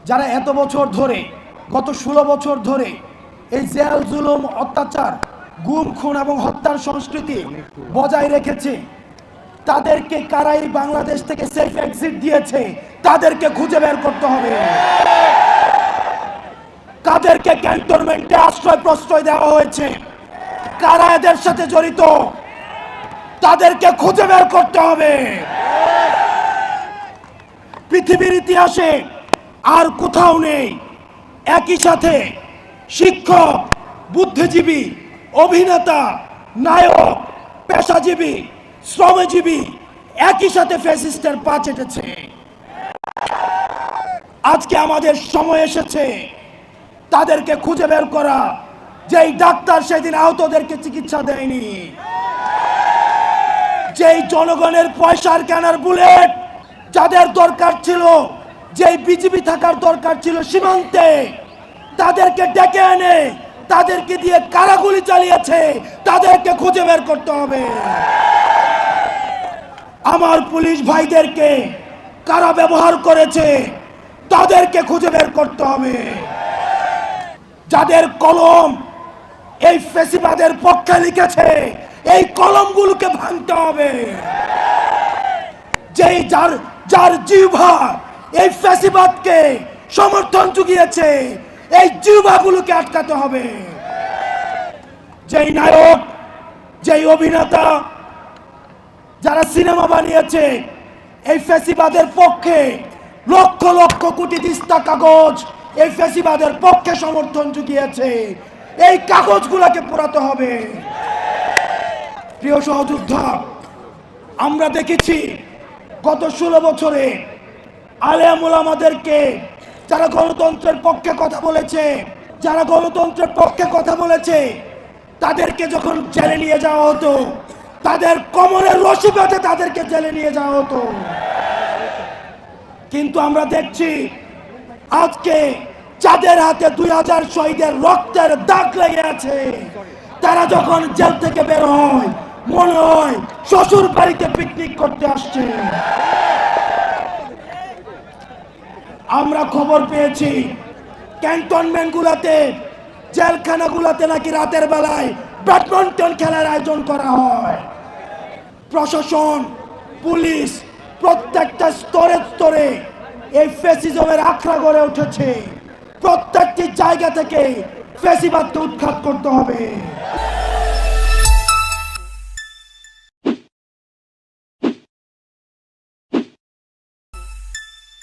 যারা এত বছর ধরে, গত 16 বছর ধরে এই জেল জুলুম, অত্যাচার, গুম খুন এবং হত্যার সংস্কৃতি বজায় রেখেছে, তাদেরকে কারাই বাংলাদেশ থেকে সেফ এক্সিট দিয়েছে, তাদেরকে খুঁজে বের করতে হবে। কাদেরকে ক্যান্টনমেন্টে আশ্রয় প্রশ্রয় দেওয়া হয়েছে, কারা এদের সাথে জড়িত, তাদেরকে খুঁজে বের করতে হবে। পৃথিবীর ইতিহাসে আর কোথাও নেই একই সাথে শিক্ষক, বুদ্ধিজীবী, অভিনেতা, নায়ক, পেশাজীবী, শ্রমজীবী একই সাথে ফ্যাসিস্টের পা চেটেছে। আজকে আমাদের সময় এসেছে তাদেরকে খুঁজে বের করা। যেই ডাক্তার সেদিন আহতদেরকে চিকিৎসা দেয়নি, যেই জনগণের পয়সার কেনার বুলেট যাদের দরকার ছিল, যেই বিজিবি থাকার দরকার ছিল সীমান্তে, তাদেরকে ডেকে এনে তাদেরকে দিয়ে কারাগুলি চালিয়েছে, তাদেরকে খুঁজে বের করতে হবে। আমার পুলিশ ভাইদেরকে কারা ব্যবহার করেছে, তাদেরকে খুঁজে বের করতে হবে। যাদের কলম এই ফ্যাসিবাদের পক্ষে লিখেছে, এই কলমগুলোকে ভাঙতে হবে। যেই যার জিহ্বা এই ফ্যাসিবাদকে সমর্থন জুগিয়েছে, এই জিহ্বাগুলোকে আটকাতে হবে। যেই নায়ক, যেই অভিনেতা, যারা সিনেমা বানিয়েছে এই ফ্যাসিবাদের পক্ষে, লক্ষ লক্ষ কোটি তিস্তা কাগজ এই ফ্যাসিবাদের পক্ষে সমর্থন জুগিয়েছে, এই কাগজগুলোকে পোড়াতে হবে। প্রিয় সহযোদ্ধা, আমরা দেখেছি গত 16 বছরে আলেম ওলামাদেরকে, যারা গণতন্ত্রের পক্ষে কথা বলেছে, যারা গণতন্ত্রের পক্ষে কথা বলেছে, তাদেরকে যখন জেলে নিয়ে যাওয়া হতো, তাদের কোমরের রশি বেঁধে তাদেরকে জেলে নিয়ে যাওয়া হতো। কিন্তু আমরা দেখছি আজকে যাদের হাতে 2000 শহীদের রক্তের দাগ লেগে আছে, তারা যখন জেল থেকে বের হয় মনে হয় শ্বশুর বাড়িতে পিকনিক করতে আসছে। আমরা খবর পেয়েছি ক্যান্টনমেন্ট গুলাতে, জেলখানাগুলোতে নাকি রাতের বেলায় ব্যাডমিন্টন খেলার আয়োজন করা হয়। প্রশাসন, পুলিশ প্রত্যেকটা স্তরে স্তরে এই ফ্যাসিজমের আখড়া গড়ে উঠেছে। প্রত্যেকটি জায়গা থেকে ফ্যাসিবাদকে উৎখাত করতে হবে।